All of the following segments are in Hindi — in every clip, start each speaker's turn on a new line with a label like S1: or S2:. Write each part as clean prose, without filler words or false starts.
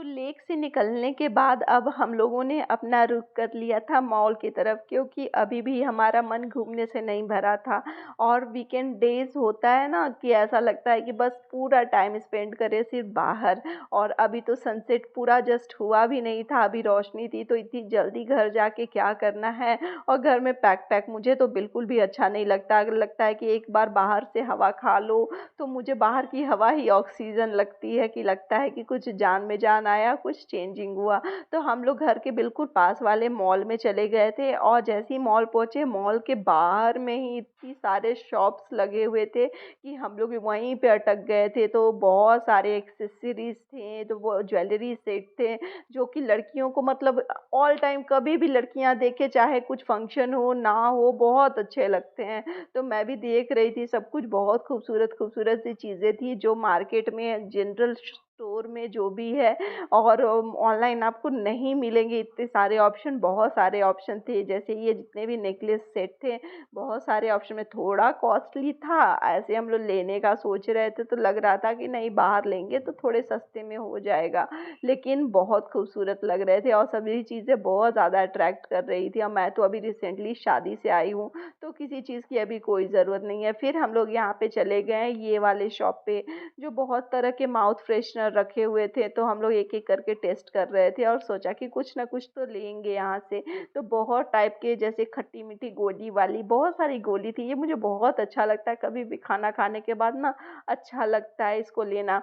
S1: तो लेक से निकलने के बाद अब हम लोगों ने अपना रुख कर लिया था मॉल की तरफ, क्योंकि अभी भी हमारा मन घूमने से नहीं भरा था। और वीकेंड डेज़ होता है ना कि ऐसा लगता है कि बस पूरा टाइम स्पेंड करें सिर्फ बाहर। और अभी तो सनसेट पूरा जस्ट हुआ भी नहीं था, अभी रोशनी थी, तो इतनी जल्दी घर जाके क्या करना है। और घर में पैक पैक मुझे तो बिल्कुल भी अच्छा नहीं लगता। अगर लगता है कि एक बार बाहर से हवा खा लो, तो मुझे बाहर की हवा ही ऑक्सीजन लगती है, कि लगता है कि कुछ जान में जान आया, कुछ चेंजिंग हुआ। तो हम लोग घर के बिल्कुल पास वाले मॉल में चले गए थे, और जैसे ही मॉल पहुँचे, मॉल के बाहर में ही इतनी सारे शॉप्स लगे हुए थे कि हम लोग वहीं पे अटक गए थे। तो बहुत सारे एक्सेसरीज़ थे, तो वो ज्वेलरी सेट थे, जो कि लड़कियों को मतलब ऑल टाइम कभी भी लड़कियाँ देखें, चाहे कुछ फंक्शन हो, ना हो, बहुत अच्छे लगते हैं। तो मैं भी देख रही थी, सब कुछ बहुत खूबसूरत-खूबसूरत सी चीज़ें थी, जो मार्केट में जनरल स्टोर में जो भी है, और ऑनलाइन आपको नहीं मिलेंगे इतने सारे ऑप्शन। बहुत सारे ऑप्शन थे, जैसे ये जितने भी नेकलेस सेट थे, बहुत सारे ऑप्शन में। थोड़ा कॉस्टली था, ऐसे हम लोग लेने का सोच रहे थे, तो लग रहा था कि नहीं, बाहर लेंगे तो थोड़े सस्ते में हो जाएगा, लेकिन बहुत खूबसूरत लग रहे थे और सभी चीज़ें बहुत ज़्यादा अट्रैक्ट कर रही थी। और मैं तो अभी रिसेंटली शादी से आई हूँ, तो किसी चीज़ की अभी कोई ज़रूरत नहीं है। फिर हम लोग यहाँ पे चले गए ये वाले शॉप पे, जो बहुत तरह के माउथ फ्रेशनर रखे हुए थे, तो हम लोग एक-एक करके टेस्ट कर रहे थे, और सोचा कि कुछ ना कुछ तो लेंगे यहाँ से। तो बहुत टाइप के, जैसे खट्टी-मीठी गोली वाली बहुत सारी गोली थी, ये मुझे बहुत अच्छा लगता है, कभी भी खाना खाने के बाद ना अच्छा लगता है इसको लेना।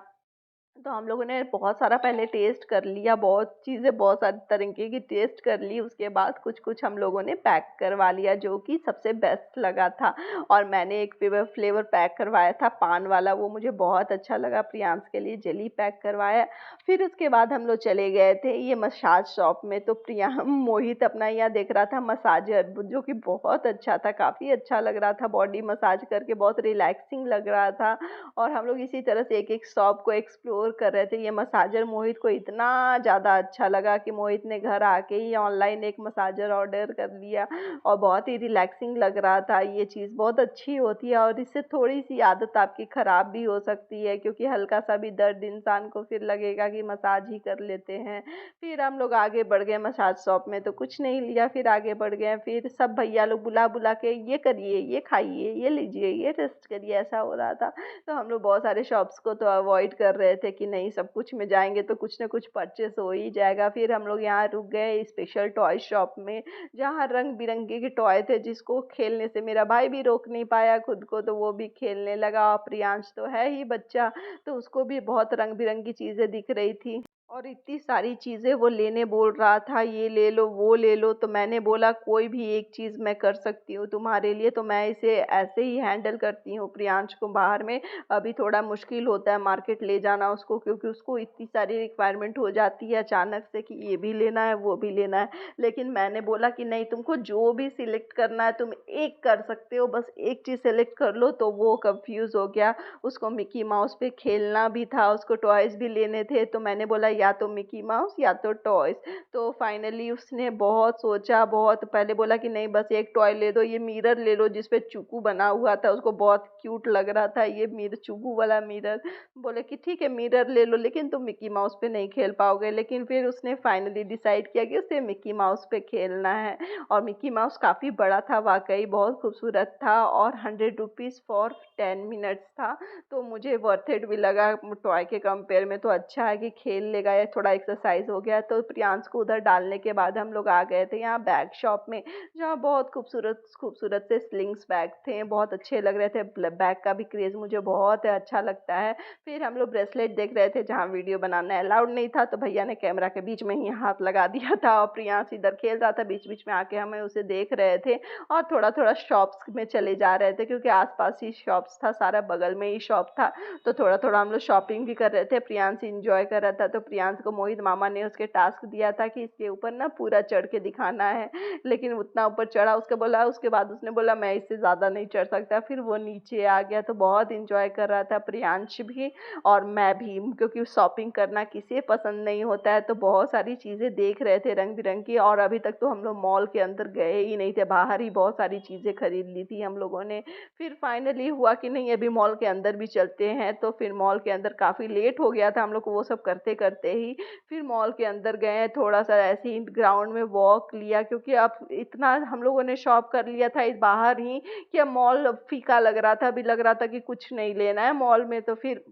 S1: तो हम लोगों ने बहुत सारा पहले टेस्ट कर लिया, बहुत चीज़ें, बहुत सारी तरीके की टेस्ट कर ली, उसके बाद कुछ-कुछ हम लोगों ने पैक करवा लिया, जो कि सबसे बेस्ट लगा था। और मैंने एक फ्लेवर पैक करवाया था पान वाला, वो मुझे बहुत अच्छा लगा। प्रियांश के लिए जेली पैक करवाया। फिर उसके बाद हम लोग चले गए थे ये मसाज शॉप में, तो मोहित अपना यहाँ देख रहा था मसाजर, जो कि बहुत अच्छा था, काफ़ी अच्छा लग रहा था, बॉडी मसाज करके बहुत रिलैक्सिंग लग रहा था। और हम लोग इसी तरह से एक-एक शॉप को एक्सप्लोर कर रहे थे। ये मसाजर मोहित को इतना ज़्यादा अच्छा लगा कि मोहित ने घर आके ही ऑनलाइन एक मसाजर ऑर्डर कर लिया, और बहुत ही रिलैक्सिंग लग रहा था। ये चीज़ बहुत अच्छी होती है, और इससे थोड़ी-सी आदत आपकी ख़राब भी हो सकती है, क्योंकि हल्का-सा भी दर्द इंसान को फिर लगेगा कि मसाज ही कर लेते हैं। फिर हम लोग आगे बढ़ गए मसाज शॉप में, तो कुछ नहीं लिया, फिर आगे बढ़ गए। फिर सब भैया लोग बुला-बुला के, ये करिए, ये खाइए, ये लीजिए, ये टेस्ट करिए, ऐसा हो रहा था। तो हम लोग बहुत सारे शॉप्स को तो अवॉइड कर रहे थे कि नहीं, सब कुछ में जाएँगे तो कुछ ना कुछ परचेस हो ही जाएगा। फिर हम लोग यहाँ रुक गए स्पेशल टॉय शॉप में, जहाँ रंग-बिरंगे के टॉय थे, जिसको खेलने से मेरा भाई भी रोक नहीं पाया खुद को, तो वो भी खेलने लगा। और प्रियांश तो है ही बच्चा, तो उसको भी बहुत रंग-बिरंगी चीज़ें दिख रही थी। और इतनी सारी चीज़ें वो लेने बोल रहा था, ये ले लो, वो ले लो, तो मैंने बोला कोई भी एक चीज़ मैं कर सकती हूँ तुम्हारे लिए, तो मैं इसे ऐसे ही हैंडल करती हूँ प्रियांश को बाहर में। अभी थोड़ा मुश्किल होता है मार्केट ले जाना उसको, क्योंकि उसको इतनी सारी रिक्वायरमेंट हो जाती है अचानक से कि ये भी लेना है, वो भी लेना है। लेकिन मैंने बोला कि नहीं, तुमको जो भी सिलेक्ट करना है तुम एक कर सकते हो, बस एक चीज़ सेलेक्ट कर लो। तो वो कन्फ्यूज़ हो गया, उसको मिकी माउस पे खेलना भी था, उसको टॉयज़ भी लेने थे, तो मैंने बोला या तो मिकी माउस या तो टॉयज़। तो फाइनली उसने बहुत सोचा, बहुत पहले बोला कि नहीं, बस एक टॉय ले दो, ये मिरर ले लो जिस पे चूकू बना हुआ था, उसको बहुत क्यूट लग रहा था ये चूकू वाला मिरर। बोले कि ठीक है, मिरर ले लो, लेकिन तुम मिकी माउस पे नहीं खेल पाओगे। लेकिन फिर उसने फाइनली डिसाइड किया कि उसे मिकी माउस पे खेलना है। और मिकी माउस काफ़ी बड़ा था, वाक़ई बहुत खूबसूरत था, और 100 रुपीज़ फॉर 10 मिनट्स था। तो मुझे वर्थ इट भी लगा, टॉय के कंपेयर में तो अच्छा है कि खेल लेगा, या थोड़ा एक्सरसाइज हो गया। तो प्रियांश को उधर डालने के बाद हम लोग आ गए थे यहाँ बैग शॉप में, जहाँ बहुत खूबसूरत खूबसूरत से स्लिंग्स बैग थे, बहुत अच्छे लग रहे थे। बैग का भी क्रेज़ मुझे बहुत अच्छा लगता है। फिर हम लोग ब्रेसलेट देख रहे थे, जहाँ वीडियो बनाना अलाउड नहीं था, तो भैया ने कैमरा के बीच में ही हाथ लगा दिया था, और प्रियांश इधर खेल रहा था, बीच बीच में आके हमें उसे देख रहे थे। और थोड़ा थोड़ा शॉप्स में चले जा रहे थे, क्योंकि आसपास ही शॉप्स था, सारा बगल में ही शॉप था। तो थोड़ा थोड़ा हम लोग शॉपिंग भी कर रहे थे, प्रियांश इंजॉय कर रहा था। तो प्रियांश को मोहित मामा ने उसके टास्क दिया था कि इसके ऊपर ना पूरा चढ़ के दिखाना है, लेकिन उतना ऊपर चढ़ा, उसके बाद उसने बोला मैं इससे ज़्यादा नहीं चढ़ सकता, फिर वो नीचे आ गया। तो बहुत इंजॉय कर रहा था प्रियांश भी और मैं भी, क्योंकि शॉपिंग करना किसे पसंद नहीं होता है। तो बहुत सारी चीज़ें देख रहे थे रंग बिरंगी, और अभी तक तो हम लोग मॉल के अंदर गए ही नहीं थे, बाहर ही बहुत सारी चीज़ें खरीद ली थी हम लोगों ने। फिर फाइनली हुआ कि नहीं, अभी मॉल के अंदर भी चलते हैं। तो फिर मॉल के अंदर काफ़ी लेट हो गया था हम लोग को, वो सब करते करते निकलते ही फिर मॉल के अंदर गए, थोड़ा-सा ऐसे ही ग्राउंड में वॉक लिया क्योंकि अब इतना हम लोगों ने शॉप कर लिया था बाहर ही कि अब मॉल फीका लग रहा था, अभी लग रहा था कि कुछ नहीं लेना है मॉल में, तो फिर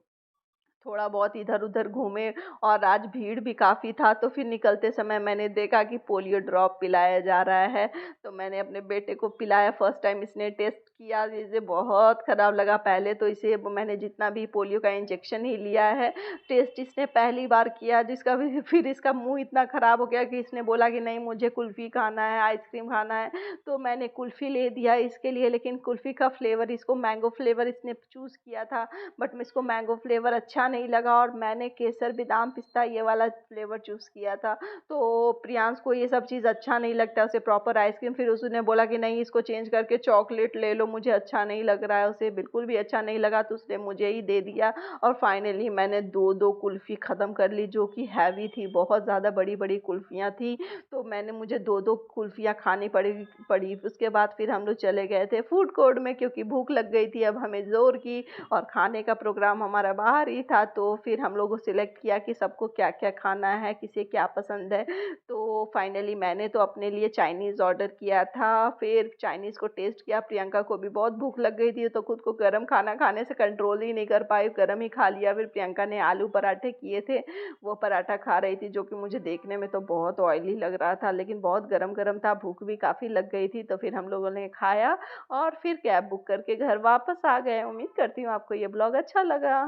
S1: थोड़ा बहुत इधर-उधर घूमे और आज भीड़ भी काफ़ी था, तो फिर निकलते समय मैंने देखा कि पोलियो ड्रॉप पिलाया जा रहा है, तो मैंने अपने बेटे को पिलाया। फर्स्ट टाइम इसने टेस्ट किया, इसे बहुत खराब लगा। पहले तो इसे मैंने जितना भी पोलियो का इंजेक्शन ही लिया है, टेस्ट इसने पहली बार किया, जिसका भी फिर इसका मुँह इतना खराब हो गया कि इसने बोला कि नहीं मुझे कुल्फ़ी खाना है, आइसक्रीम खाना है, तो मैंने कुल्फ़ी ले दिया इसके लिए, लेकिन कुल्फ़ी का फ्लेवर इसको मैंगो फ्लेवर इसने चूज़ किया था। बट मुझको मैंगो फ्लेवर अच्छा नहीं लगा और मैंने केसर बादाम पिस्ता ये वाला फ्लेवर चूज़ किया था। तो प्रियांश को ये सब चीज़ अच्छा नहीं लगता, उसे प्रॉपर आइसक्रीम, फिर उसने बोला कि नहीं इसको चेंज करके चॉकलेट ले लो, मुझे अच्छा नहीं लग रहा है, उसे बिल्कुल भी अच्छा नहीं लगा, तो उसने मुझे ही दे दिया और फाइनली मैंने 2-2 कुल्फ़ी ख़त्म कर ली जो कि हैवी थी, बहुत ज़्यादा बड़ी-बड़ी कुल्फ़ियाँ थी, तो मुझे 2-2 कुल्फ़ियाँ खानी पड़ी। उसके बाद फिर हम लोग चले गए थे फूड कोर्ट में क्योंकि भूख लग गई थी अब हमें ज़ोर की और खाने का प्रोग्राम हमारा बाहर ही था, तो फिर हम लोगों सिलेक्ट किया कि सबको क्या-क्या खाना है, किसे क्या पसंद है। तो फाइनली मैंने तो अपने लिए चाइनीज़ ऑर्डर किया था, फिर चाइनीज़ को टेस्ट किया, प्रियंका को भी बहुत भूख लग गई थी, तो खुद को गरम खाना खाने से कंट्रोल ही नहीं कर पाई, गरम ही खा लिया। फिर प्रियंका ने आलू पराठे किए थे, वो पराठा खा रही थी, जो कि मुझे देखने में तो बहुत ऑयली लग रहा था, लेकिन बहुत गरम-गरम था, भूख भी काफ़ी लग गई थी, तो फिर हम लोगों ने खाया और फिर कैब बुक करके घर वापस आ गए। उम्मीद करती हूँ आपको ये ब्लॉग अच्छा लगा।